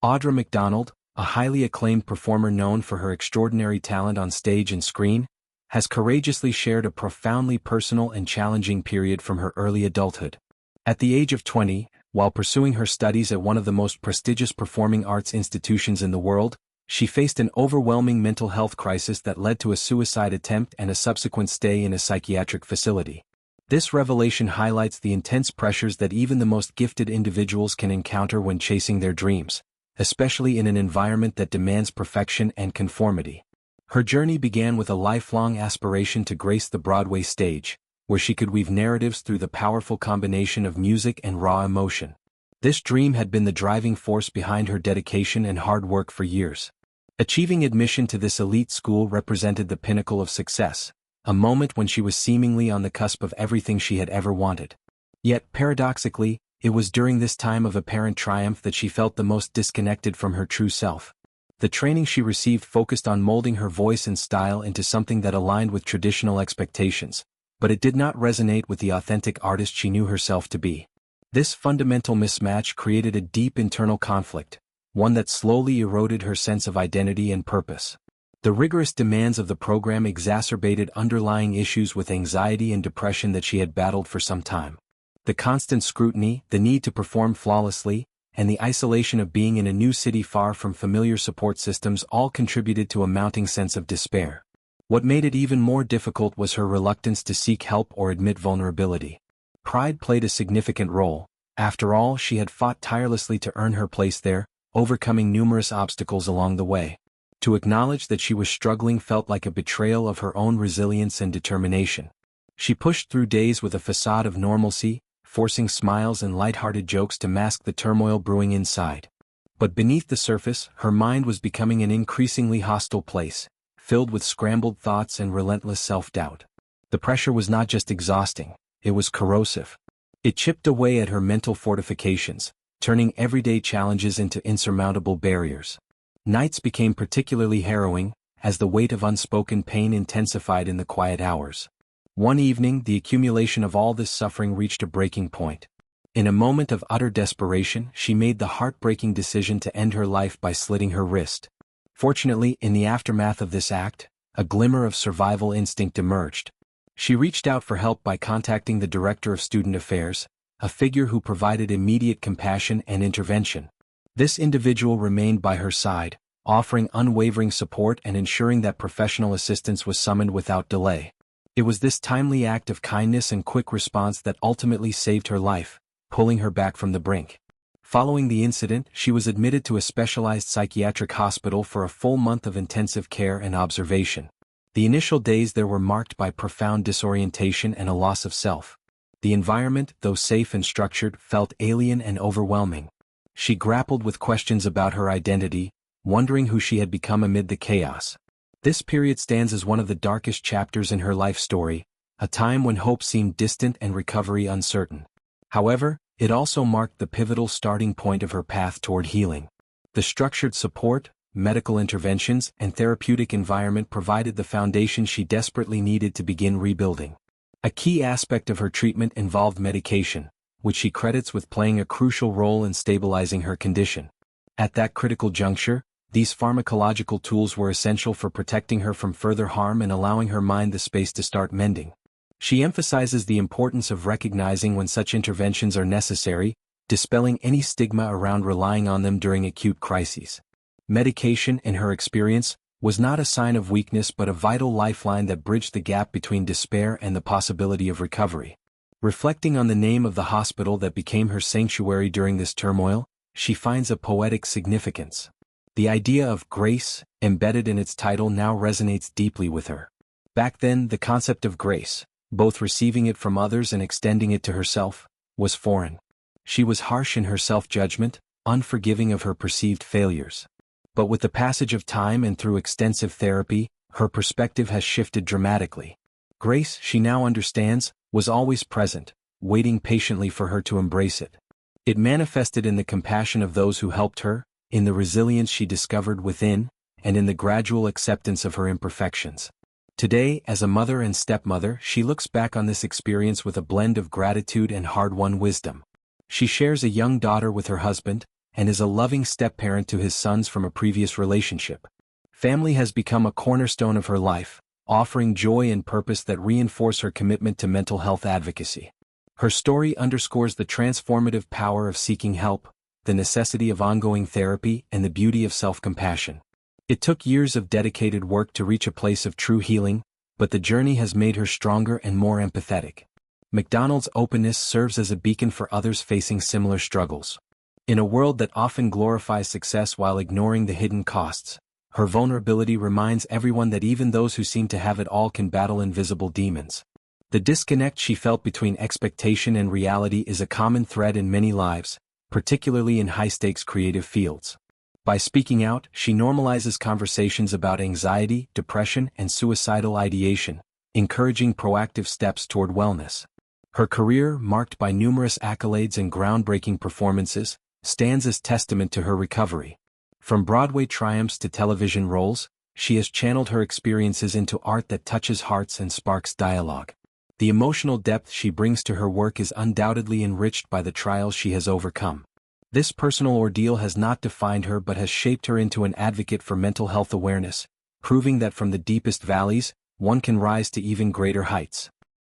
Audra McDonald, a highly acclaimed performer known for her extraordinary talent on stage and screen, has courageously shared a profoundly personal and challenging period from her early adulthood. At the age of 20, while pursuing her studies at one of the most prestigious performing arts institutions in the world, she faced an overwhelming mental health crisis that led to a suicide attempt and a subsequent stay in a psychiatric facility. This revelation highlights the intense pressures that even the most gifted individuals can encounter when chasing their dreams, especially in an environment that demands perfection and conformity. Her journey began with a lifelong aspiration to grace the Broadway stage, where she could weave narratives through the powerful combination of music and raw emotion. This dream had been the driving force behind her dedication and hard work for years. Achieving admission to this elite school represented the pinnacle of success, a moment when she was seemingly on the cusp of everything she had ever wanted. Yet, paradoxically, it was during this time of apparent triumph that she felt the most disconnected from her true self. The training she received focused on molding her voice and style into something that aligned with traditional expectations, but it did not resonate with the authentic artist she knew herself to be. This fundamental mismatch created a deep internal conflict, one that slowly eroded her sense of identity and purpose. The rigorous demands of the program exacerbated underlying issues with anxiety and depression that she had battled for some time. The constant scrutiny, the need to perform flawlessly, and the isolation of being in a new city far from familiar support systems all contributed to a mounting sense of despair. What made it even more difficult was her reluctance to seek help or admit vulnerability. Pride played a significant role. After all, she had fought tirelessly to earn her place there, overcoming numerous obstacles along the way. To acknowledge that she was struggling felt like a betrayal of her own resilience and determination. She pushed through days with a facade of normalcy, forcing smiles and light-hearted jokes to mask the turmoil brewing inside. But beneath the surface, her mind was becoming an increasingly hostile place, filled with scrambled thoughts and relentless self-doubt. The pressure was not just exhausting, it was corrosive. It chipped away at her mental fortifications, turning everyday challenges into insurmountable barriers. Nights became particularly harrowing, as the weight of unspoken pain intensified in the quiet hours. One evening, the accumulation of all this suffering reached a breaking point. In a moment of utter desperation, she made the heartbreaking decision to end her life by slitting her wrist. Fortunately, in the aftermath of this act, a glimmer of survival instinct emerged. She reached out for help by contacting the Director of Student Affairs, a figure who provided immediate compassion and intervention. This individual remained by her side, offering unwavering support and ensuring that professional assistance was summoned without delay. It was this timely act of kindness and quick response that ultimately saved her life, pulling her back from the brink. Following the incident, she was admitted to a specialized psychiatric hospital for a full month of intensive care and observation. The initial days there were marked by profound disorientation and a loss of self. The environment, though safe and structured, felt alien and overwhelming. She grappled with questions about her identity, wondering who she had become amid the chaos. This period stands as one of the darkest chapters in her life story, a time when hope seemed distant and recovery uncertain. However, it also marked the pivotal starting point of her path toward healing. The structured support, medical interventions, and therapeutic environment provided the foundation she desperately needed to begin rebuilding. A key aspect of her treatment involved medication, which she credits with playing a crucial role in stabilizing her condition. At that critical juncture, these pharmacological tools were essential for protecting her from further harm and allowing her mind the space to start mending. She emphasizes the importance of recognizing when such interventions are necessary, dispelling any stigma around relying on them during acute crises. Medication, in her experience, was not a sign of weakness but a vital lifeline that bridged the gap between despair and the possibility of recovery. Reflecting on the name of the hospital that became her sanctuary during this turmoil, she finds a poetic significance. The idea of grace, embedded in its title, now resonates deeply with her. Back then, the concept of grace, both receiving it from others and extending it to herself, was foreign. She was harsh in her self-judgment, unforgiving of her perceived failures. But with the passage of time and through extensive therapy, her perspective has shifted dramatically. Grace, she now understands, was always present, waiting patiently for her to embrace it. It manifested in the compassion of those who helped her, in the resilience she discovered within, and in the gradual acceptance of her imperfections. Today, as a mother and stepmother, she looks back on this experience with a blend of gratitude and hard-won wisdom. She shares a young daughter with her husband, and is a loving step-parent to his sons from a previous relationship. Family has become a cornerstone of her life, offering joy and purpose that reinforce her commitment to mental health advocacy. Her story underscores the transformative power of seeking help, the necessity of ongoing therapy, and the beauty of self-compassion. It took years of dedicated work to reach a place of true healing, but the journey has made her stronger and more empathetic. McDonald's openness serves as a beacon for others facing similar struggles. In a world that often glorifies success while ignoring the hidden costs, her vulnerability reminds everyone that even those who seem to have it all can battle invisible demons. The disconnect she felt between expectation and reality is a common thread in many lives, particularly in high-stakes creative fields. By speaking out, she normalizes conversations about anxiety, depression, and suicidal ideation, encouraging proactive steps toward wellness. Her career, marked by numerous accolades and groundbreaking performances, stands as testament to her recovery. From Broadway triumphs to television roles, she has channeled her experiences into art that touches hearts and sparks dialogue. The emotional depth she brings to her work is undoubtedly enriched by the trials she has overcome. This personal ordeal has not defined her but has shaped her into an advocate for mental health awareness, proving that from the deepest valleys, one can rise to even greater heights.